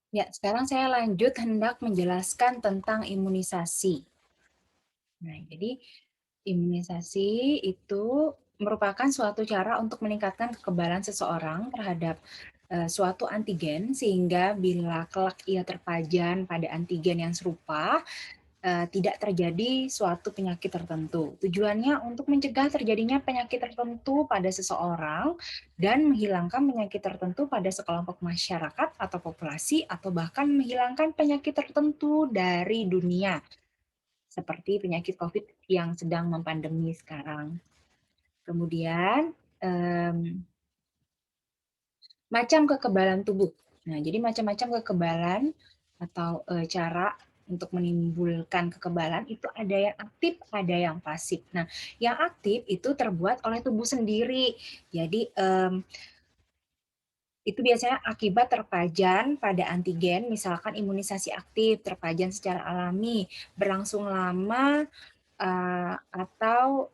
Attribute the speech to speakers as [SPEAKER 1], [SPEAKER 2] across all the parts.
[SPEAKER 1] Ya, sekarang saya lanjut hendak menjelaskan tentang imunisasi. Nah, jadi imunisasi itu merupakan suatu cara untuk meningkatkan kekebalan seseorang terhadap suatu antigen sehingga bila kelak ia terpajan pada antigen yang serupa, tidak terjadi suatu penyakit tertentu. Tujuannya untuk mencegah terjadinya penyakit tertentu pada seseorang dan menghilangkan penyakit tertentu pada sekelompok masyarakat atau populasi atau bahkan menghilangkan penyakit tertentu dari dunia seperti penyakit COVID yang sedang mempandemi sekarang. Kemudian macam kekebalan tubuh. Nah, jadi macam-macam kekebalan atau cara untuk menimbulkan kekebalan itu ada yang aktif, ada yang pasif. Nah, yang aktif itu terbuat oleh tubuh sendiri. Jadi itu biasanya akibat terpajan pada antigen, misalkan imunisasi aktif, terpajan secara alami, berlangsung lama, atau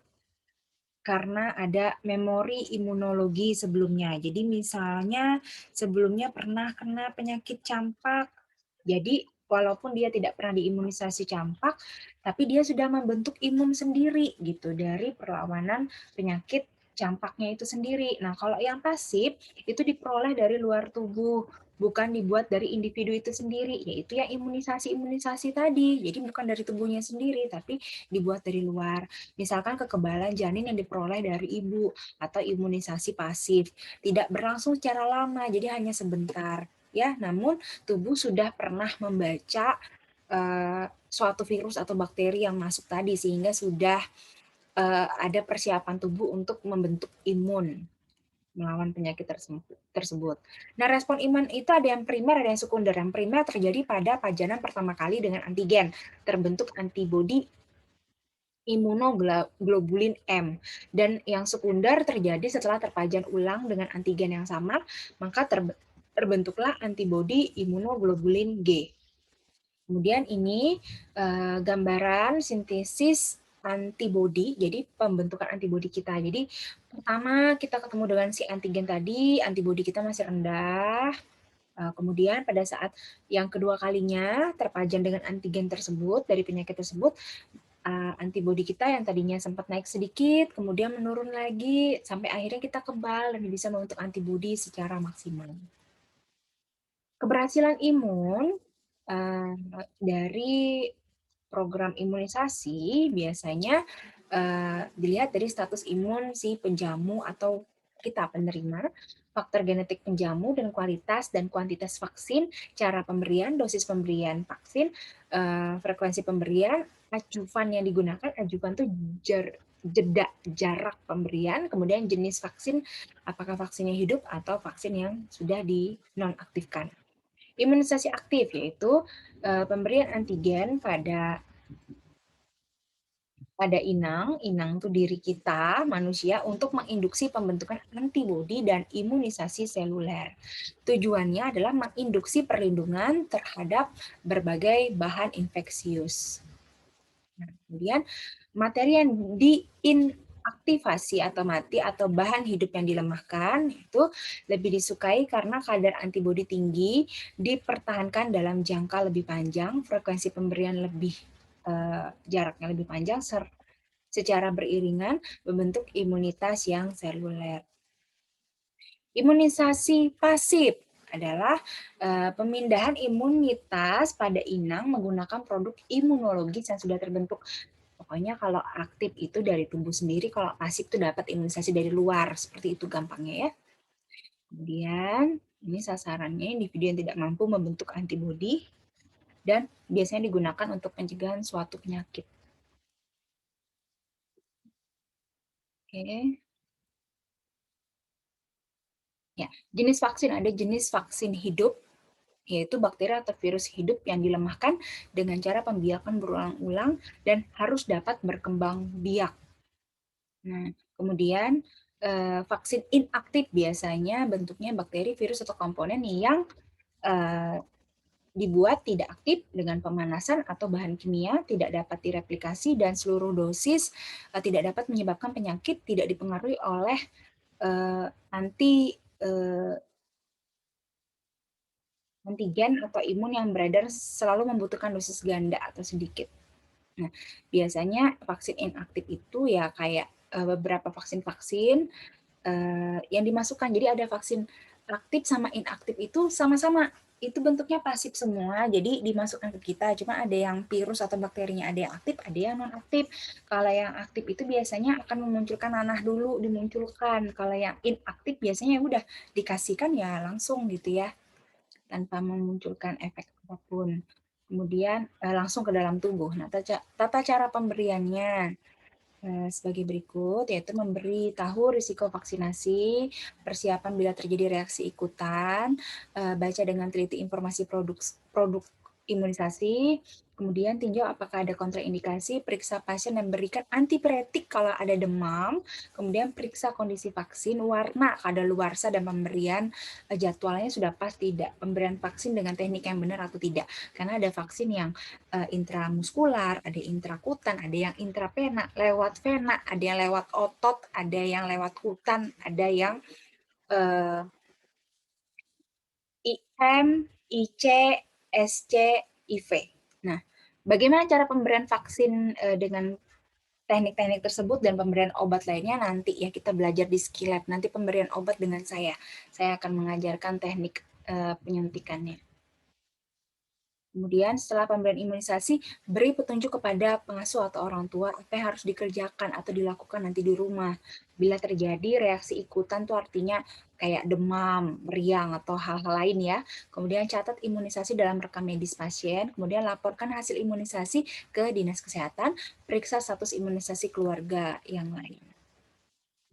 [SPEAKER 1] karena ada memori imunologi sebelumnya. Jadi misalnya sebelumnya pernah kena penyakit campak, jadi walaupun dia tidak pernah diimunisasi campak, tapi dia sudah membentuk imun sendiri gitu dari perlawanan penyakit campaknya itu sendiri. Nah, kalau yang pasif itu diperoleh dari luar tubuh, bukan dibuat dari individu itu sendiri, yaitu yang imunisasi-imunisasi tadi. Jadi bukan dari tubuhnya sendiri, tapi dibuat dari luar. Misalkan kekebalan janin yang diperoleh dari ibu atau imunisasi pasif. Tidak berlangsung secara lama, jadi hanya sebentar. Ya, namun tubuh sudah pernah membaca suatu virus atau bakteri yang masuk tadi sehingga sudah ada persiapan tubuh untuk membentuk imun melawan penyakit tersebut. Nah, respon imun itu ada yang primer, ada yang sekunder. Yang primer terjadi pada pajanan pertama kali dengan antigen, terbentuk antibodi imunoglobulin M. Dan yang sekunder terjadi setelah terpajan ulang dengan antigen yang sama, maka terbentuklah antibodi imunoglobulin G. Kemudian ini gambaran sintesis antibodi, jadi pembentukan antibodi kita. Jadi pertama kita ketemu dengan si antigen tadi, antibodi kita masih rendah. Kemudian pada saat yang kedua kalinya terpajan dengan antigen tersebut dari penyakit tersebut, antibodi kita yang tadinya sempat naik sedikit, kemudian menurun lagi sampai akhirnya kita kebal dan bisa membentuk antibodi secara maksimal. Keberhasilan imun dari program imunisasi biasanya dilihat dari status imun si penjamu atau kita penerima, faktor genetik penjamu dan kualitas dan kuantitas vaksin, cara pemberian, dosis pemberian vaksin, frekuensi pemberian, ajuvan yang digunakan, ajuvan itu jeda jarak pemberian, kemudian jenis vaksin, apakah vaksinnya hidup atau vaksin yang sudah dinonaktifkan. Imunisasi aktif yaitu pemberian antigen pada inang itu diri kita, manusia, untuk menginduksi pembentukan antibodi dan imunisasi seluler. Tujuannya adalah menginduksi perlindungan terhadap berbagai bahan infeksius. Nah, kemudian materi yang diinaktivasi atau mati atau bahan hidup yang dilemahkan itu lebih disukai karena kadar antibodi tinggi, dipertahankan dalam jangka lebih panjang, frekuensi pemberian lebih jaraknya lebih panjang, secara beriringan membentuk imunitas yang seluler. Imunisasi pasif adalah pemindahan imunitas pada inang menggunakan produk imunologis yang sudah terbentuk. Pokoknya kalau aktif itu dari tubuh sendiri, kalau pasif itu dapat imunisasi dari luar. Seperti itu gampangnya ya. Kemudian ini sasarannya individu yang tidak mampu membentuk antibodi dan biasanya digunakan untuk pencegahan suatu penyakit. Oke. Ya, jenis vaksin ada jenis vaksin hidup, yaitu bakteri atau virus hidup yang dilemahkan dengan cara pembiakan berulang-ulang dan harus dapat berkembang biak. Nah, kemudian vaksin inaktif biasanya bentuknya bakteri, virus, atau komponen yang dibuat tidak aktif dengan pemanasan atau bahan kimia, tidak dapat direplikasi, dan seluruh dosis tidak dapat menyebabkan penyakit, tidak dipengaruhi oleh anti antigen atau imun yang beredar selalu membutuhkan dosis ganda atau sedikit. Nah, biasanya vaksin inaktif itu ya kayak beberapa vaksin-vaksin yang dimasukkan. Jadi ada vaksin aktif sama inaktif itu sama-sama. Itu bentuknya pasif semua, jadi dimasukkan ke kita. Cuma ada yang virus atau bakterinya ada yang aktif, ada yang non aktif. Kalau yang aktif itu biasanya akan memunculkan nanah dulu, dimunculkan. Kalau yang inaktif biasanya udah dikasihkan ya langsung gitu ya, tanpa memunculkan efek apapun. Kemudian langsung ke dalam tubuh. Nah, tata cara pemberiannya sebagai berikut, yaitu memberi tahu risiko vaksinasi, persiapan bila terjadi reaksi ikutan, baca dengan teliti informasi produk produk imunisasi, kemudian tinjau apakah ada kontraindikasi, periksa pasien dan berikan antipiretik kalau ada demam, kemudian periksa kondisi vaksin, warna kadaluarsa dan pemberian jadwalnya sudah pas tidak, pemberian vaksin dengan teknik yang benar atau tidak. Karena ada vaksin yang intramuskular, ada intrakutan, ada yang intrapena, lewat vena, ada yang lewat otot, ada yang lewat kutan, ada yang IM, IC, SC, IV. Nah, bagaimana cara pemberian vaksin dengan teknik-teknik tersebut dan pemberian obat lainnya nanti ya kita belajar di Skilab. Nanti pemberian obat dengan saya. Saya akan mengajarkan teknik penyuntikannya. Kemudian setelah pemberian imunisasi, beri petunjuk kepada pengasuh atau orang tua apa yang harus dikerjakan atau dilakukan nanti di rumah. Bila terjadi reaksi ikutan tuh artinya kayak demam, meriang, atau hal-hal lain ya. Kemudian catat imunisasi dalam rekam medis pasien, kemudian laporkan hasil imunisasi ke Dinas Kesehatan, periksa status imunisasi keluarga yang lain.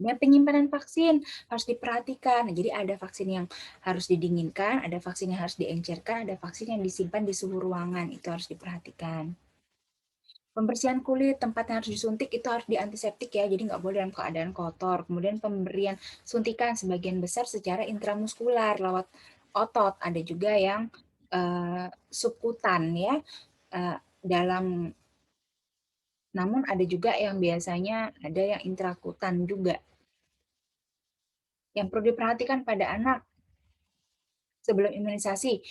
[SPEAKER 1] Dan penyimpanan vaksin harus diperhatikan. Jadi ada vaksin yang harus didinginkan, ada vaksin yang harus diencerkan, ada vaksin yang disimpan di suhu ruangan. Itu harus diperhatikan. Pembersihan kulit, tempat yang harus disuntik itu harus diantiseptik ya, jadi nggak boleh dalam keadaan kotor. Kemudian pemberian suntikan sebagian besar secara intramuskular lewat otot. Ada juga yang subkutan ya, dalam namun ada juga yang biasanya ada yang intrakutan juga. Yang perlu diperhatikan pada anak sebelum imunisasi,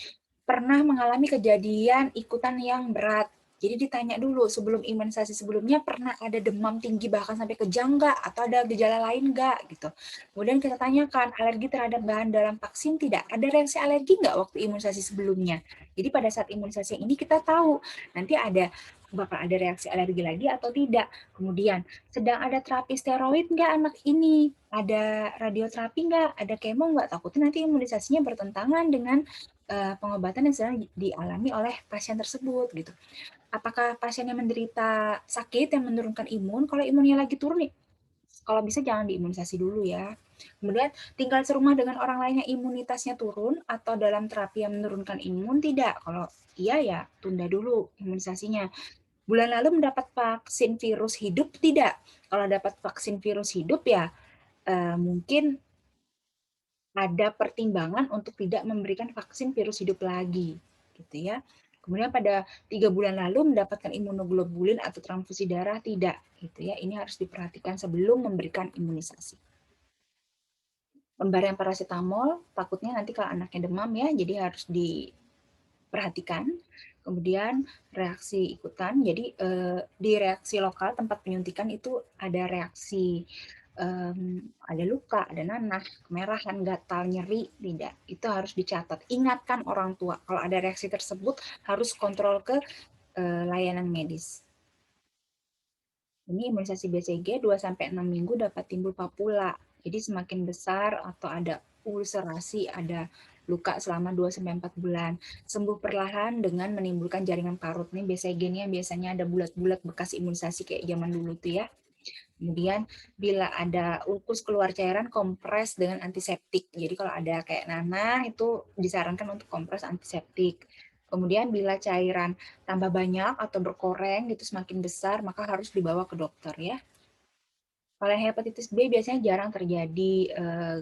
[SPEAKER 1] pernah mengalami kejadian ikutan yang berat. Jadi ditanya dulu sebelum imunisasi sebelumnya pernah ada demam tinggi bahkan sampai kejang nggak? Atau ada gejala lain nggak? Gitu. Kemudian kita tanyakan alergi terhadap bahan dalam vaksin tidak? Ada reaksi alergi nggak waktu imunisasi sebelumnya? Jadi pada saat imunisasi ini kita tahu nanti bakal ada reaksi alergi lagi atau tidak. Kemudian sedang ada terapi steroid nggak anak ini? Ada radioterapi nggak? Ada kemo nggak? Takutnya nanti imunisasinya bertentangan dengan pengobatan yang sedang dialami oleh pasien tersebut gitu. Apakah pasien yang menderita sakit yang menurunkan imun? Kalau imunnya lagi turun nih, kalau bisa jangan diimunisasi dulu ya. Kemudian tinggal serumah dengan orang lain yang imunitasnya turun atau dalam terapi yang menurunkan imun tidak. Kalau iya ya tunda dulu imunisasinya. Bulan lalu mendapat vaksin virus hidup tidak? Kalau dapat vaksin virus hidup ya mungkin ada pertimbangan untuk tidak memberikan vaksin virus hidup lagi, gitu ya. Kemudian pada 3 bulan lalu mendapatkan imunoglobulin atau transfusi darah tidak, gitu ya. Ini harus diperhatikan sebelum memberikan imunisasi. Pemberian paracetamol, takutnya nanti kalau anaknya demam ya, jadi harus diperhatikan. Kemudian reaksi ikutan, jadi di reaksi lokal tempat penyuntikan itu ada reaksi ada luka, ada nanah, kemerahan, gatal, nyeri, tidak. Itu harus dicatat. Ingatkan orang tua kalau ada reaksi tersebut harus kontrol ke layanan medis. Ini imunisasi BCG 2-6 minggu dapat timbul papula. Jadi semakin besar atau ada ulcerasi, ada luka selama 2-4 bulan. Sembuh perlahan dengan menimbulkan jaringan parut. Ini BCG-nya biasanya ada bulat-bulat bekas imunisasi kayak zaman dulu tuh ya. Kemudian bila ada ulkus keluar cairan, kompres dengan antiseptik. Jadi kalau ada kayak nanah itu disarankan untuk kompres antiseptik. Kemudian bila cairan tambah banyak atau berkoreng gitu semakin besar, maka harus dibawa ke dokter ya. Kalau hepatitis B biasanya jarang terjadi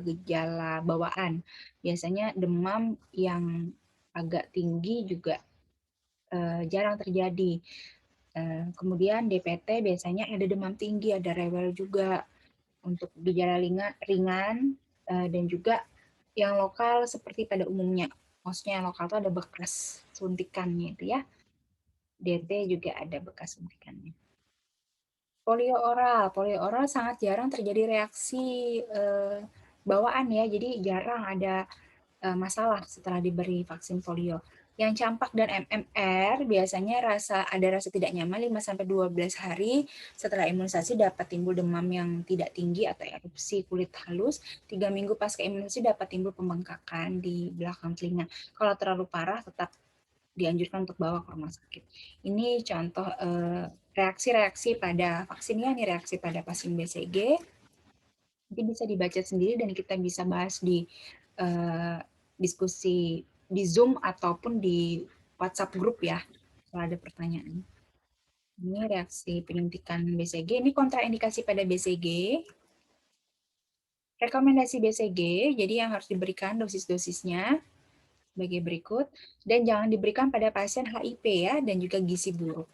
[SPEAKER 1] gejala bawaan. Biasanya demam yang agak tinggi juga jarang terjadi. Kemudian DPT biasanya ada demam tinggi, ada rewel juga untuk gejala ringan dan juga yang lokal seperti pada umumnya maksudnya yang lokal itu ada bekas suntikannya itu ya. DT juga ada bekas suntikannya. Polio oral sangat jarang terjadi reaksi bawaan ya, jadi jarang ada masalah setelah diberi vaksin polio. Yang campak dan MMR biasanya ada rasa tidak nyaman 5-12 hari setelah imunisasi, dapat timbul demam yang tidak tinggi atau erupsi kulit halus. 3 minggu pasca imunisasi dapat timbul pembengkakan di belakang telinga. Kalau terlalu parah tetap dianjurkan untuk bawa ke rumah sakit. Ini contoh reaksi-reaksi pada vaksinnya, nih reaksi pada pasien BCG. Nanti bisa dibaca sendiri dan kita bisa bahas di diskusi di Zoom ataupun di WhatsApp grup ya, kalau ada pertanyaan. Ini reaksi penyuntikan BCG, ini kontraindikasi pada BCG. Rekomendasi BCG, jadi yang harus diberikan dosis-dosisnya sebagai berikut, dan jangan diberikan pada pasien HIP ya, dan juga gizi buruk.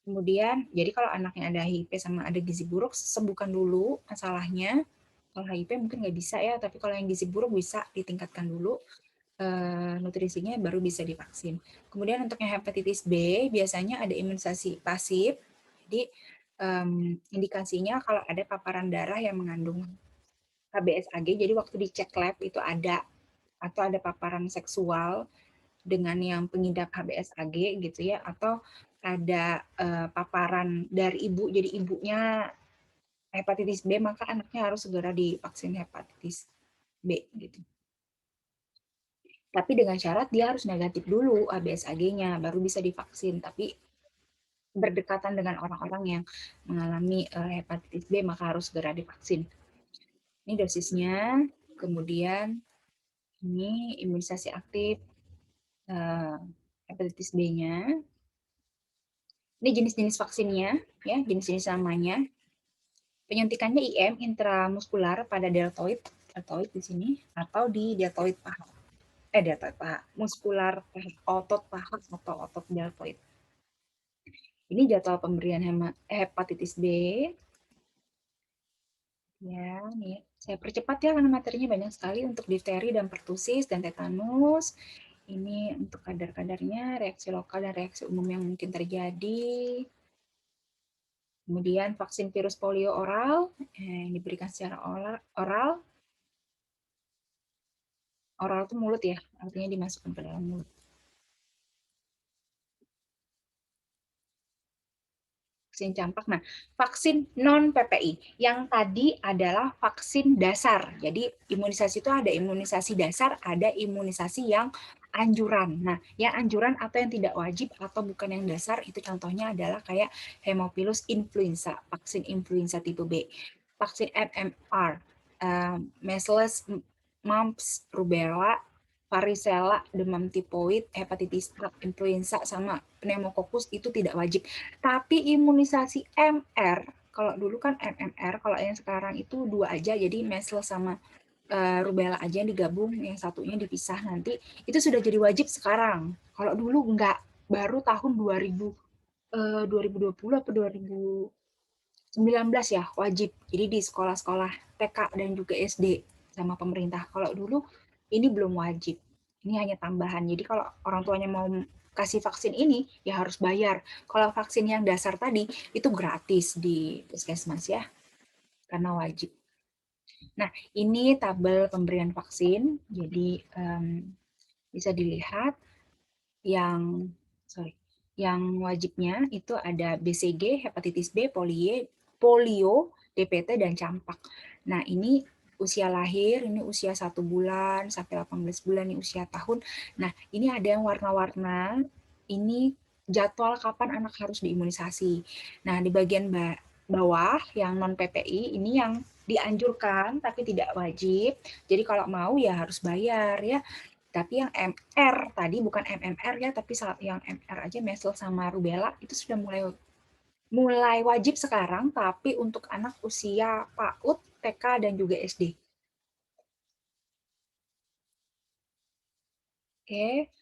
[SPEAKER 1] Kemudian, jadi kalau anaknya ada HIP sama ada gizi buruk, sembuhkan dulu masalahnya. Kalau HIP mungkin nggak bisa ya, tapi kalau yang gizi buruk bisa ditingkatkan dulu nutrisinya, baru bisa divaksin. Kemudian untuk yang hepatitis B, biasanya ada imunisasi pasif. Jadi indikasinya kalau ada paparan darah yang mengandung HBsAg, jadi waktu dicek lab itu ada, atau ada paparan seksual dengan yang pengidap HBsAg gitu ya, atau ada paparan dari ibu, jadi ibunya hepatitis B, maka anaknya harus segera divaksin hepatitis B gitu. Tapi dengan syarat dia harus negatif dulu HBsAg-nya, baru bisa divaksin. Tapi berdekatan dengan orang-orang yang mengalami hepatitis B, maka harus segera divaksin. Ini dosisnya, kemudian ini imunisasi aktif hepatitis B-nya. Ini jenis-jenis vaksinnya, ya, jenis-jenis namanya. Penyuntikannya IM, intramuskular pada deltoid di sini, atau di deltoid paha. Deltoid paha, muskular paha, otot paha atau otot deltoid. Ini jadwal pemberian hepatitis B. Ya, nih saya percepat ya karena materinya banyak sekali untuk difteri dan pertusis dan tetanus. Ini untuk kadar-kadarnya, reaksi lokal dan reaksi umum yang mungkin terjadi. Kemudian vaksin virus polio oral yang diberikan secara oral. Oral itu mulut ya, artinya dimasukkan ke dalam mulut. Vaksin campak. Nah, vaksin non-PPI. Yang tadi adalah vaksin dasar. Jadi imunisasi itu ada imunisasi dasar, ada imunisasi yang anjuran. Nah, yang anjuran atau yang tidak wajib atau bukan yang dasar itu contohnya adalah kayak Haemophilus influenza, vaksin influenza tipe B, vaksin MMR, measles, mumps, rubella, varicella, demam tipoid, hepatitis A, influenza, sama pneumococcus itu tidak wajib. Tapi imunisasi MR, kalau dulu kan MMR, kalau yang sekarang itu dua aja, jadi measles sama rubella aja yang digabung, yang satunya dipisah nanti, itu sudah jadi wajib sekarang. Kalau dulu enggak, baru tahun 2020 atau 2019 ya wajib. Jadi di sekolah-sekolah TK dan juga SD sama pemerintah. Kalau dulu ini belum wajib. Ini hanya tambahan. Jadi kalau orang tuanya mau kasih vaksin ini ya harus bayar. Kalau vaksin yang dasar tadi itu gratis di puskesmas ya, karena wajib. Nah, ini tabel pemberian vaksin. Jadi bisa dilihat yang yang wajibnya itu ada BCG, hepatitis B, polio, DPT, dan campak. Nah, ini usia lahir, ini usia 1 bulan sampai 18 bulan, ini usia tahun. Nah, ini ada yang warna-warna, ini jadwal kapan anak harus diimunisasi. Nah, di bagian bawah yang non-PPI, ini yang dianjurkan tapi tidak wajib. Jadi kalau mau ya harus bayar ya. Tapi yang MR tadi bukan MMR ya, tapi yang MR aja measles sama rubella itu sudah mulai wajib sekarang, tapi untuk anak usia PAUD, TK dan juga SD. Oke,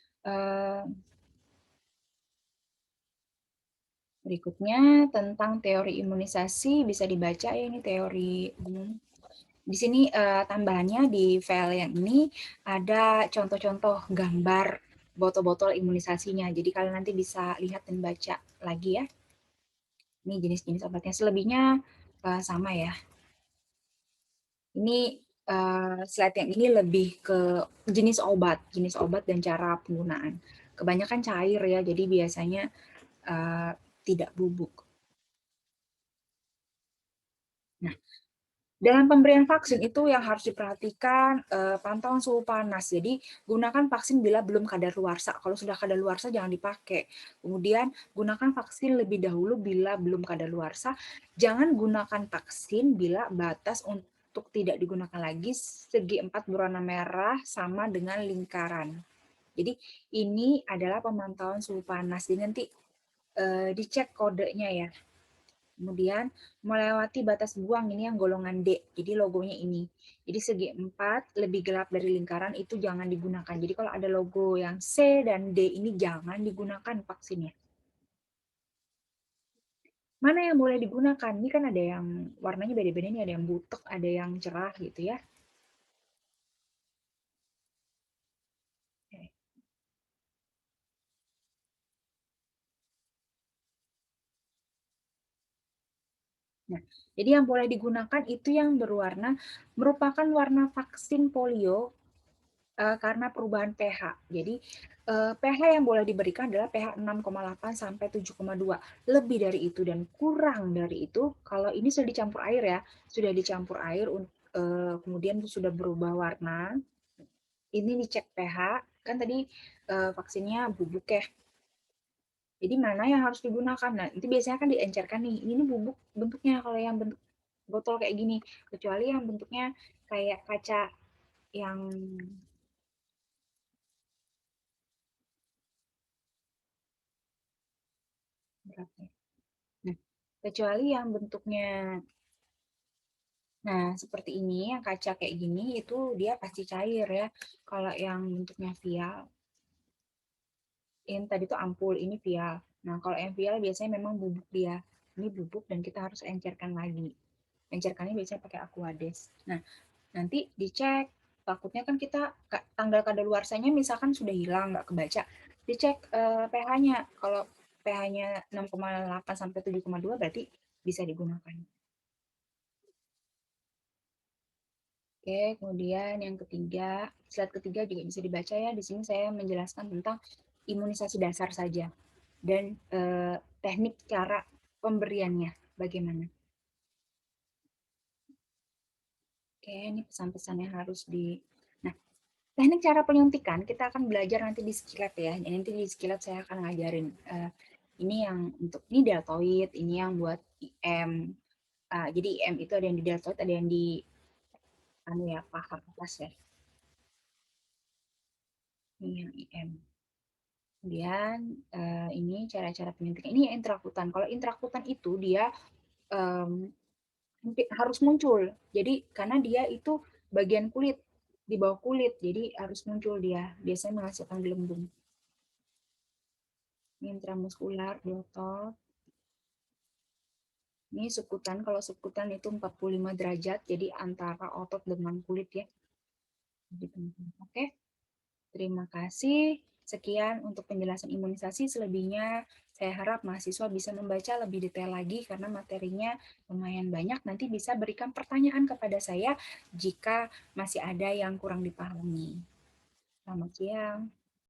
[SPEAKER 1] berikutnya tentang teori imunisasi bisa dibaca ya, ini teori umum. Di sini tambahannya di file yang ini ada contoh-contoh gambar botol-botol imunisasinya. Jadi kalian nanti bisa lihat dan baca lagi ya. Ini jenis-jenis obatnya. Selebihnya sama ya. Ini slide yang ini lebih ke jenis obat dan cara penggunaan. Kebanyakan cair ya, jadi biasanya uh, tidak bubuk. Nah, dalam pemberian vaksin itu yang harus diperhatikan pantauan suhu panas. Jadi gunakan vaksin bila belum kadaluarsa. Kalau sudah kadaluarsa jangan dipakai. Kemudian gunakan vaksin lebih dahulu bila belum kadaluarsa. Jangan gunakan vaksin bila batas untuk tidak digunakan lagi segi 4 berwarna merah sama dengan lingkaran. Jadi ini adalah pemantauan suhu panas. Jadi nanti dicek kodenya ya. Kemudian melewati batas buang ini yang golongan D. Jadi logonya ini. Jadi segi 4 lebih gelap dari lingkaran itu jangan digunakan. Jadi kalau ada logo yang C dan D ini jangan digunakan vaksinnya. Mana yang boleh digunakan? Ini kan ada yang warnanya beda-beda nih, ada yang butek, ada yang cerah gitu ya. Nah, jadi yang boleh digunakan itu yang berwarna merupakan warna vaksin polio karena perubahan pH. Jadi pH yang boleh diberikan adalah pH 6,8 sampai 7,2. Lebih dari itu dan kurang dari itu, kalau ini sudah dicampur air ya, sudah dicampur air, kemudian sudah berubah warna, ini dicek pH, kan tadi vaksinnya bubuk ya. Jadi mana yang harus digunakan? Nah, itu biasanya kan diencerkan nih. Ini bubuk bentuknya kalau yang bentuk botol kayak gini, kecuali yang bentuknya kayak kaca yang berapa ya? Nah, kecuali yang bentuknya, nah seperti ini, yang kaca kayak gini, itu dia pasti cair ya. Kalau yang bentuknya vial, yang tadi tuh ampul, ini vial. Nah, kalau yang vial biasanya memang bubuk dia. Ini bubuk dan kita harus encerkan lagi. Encerkannya biasanya pakai aquades. Nah, nanti dicek. Takutnya kan kita tanggal kadaluarsanya misalkan sudah hilang, nggak kebaca. Dicek pH-nya. Kalau pH-nya 6,8 sampai 7,2 berarti bisa digunakan. Oke, kemudian yang ketiga, slide ketiga juga bisa dibaca ya. Di sini saya menjelaskan tentang imunisasi dasar saja dan teknik cara pemberiannya bagaimana. Oke, ini pesan-pesan yang harus di. Nah, teknik cara penyuntikan kita akan belajar nanti di skillet ya. Nanti di skillet saya akan ngajarin. Ini yang untuk ini deltoid, ini yang buat IM. Jadi IM itu ada yang di deltoid, ada yang di anu ya paha atas ya. Ini yang IM. Kemudian ini cara-cara penyuntikan. Ini intrakutan. Kalau intrakutan itu dia um, harus muncul. Jadi karena dia itu bagian kulit di bawah kulit, jadi harus muncul dia. Biasanya menghasilkan gelembung. Ini intramuskular, biotot. Ini sukutan. Kalau sukutan itu 45 derajat, jadi antara otot dengan kulit ya. Oke. Terima kasih. Sekian untuk penjelasan imunisasi. Selebihnya saya harap mahasiswa bisa membaca lebih detail lagi karena materinya lumayan banyak. Nanti bisa berikan pertanyaan kepada saya jika masih ada yang kurang dipahami. Selamat siang.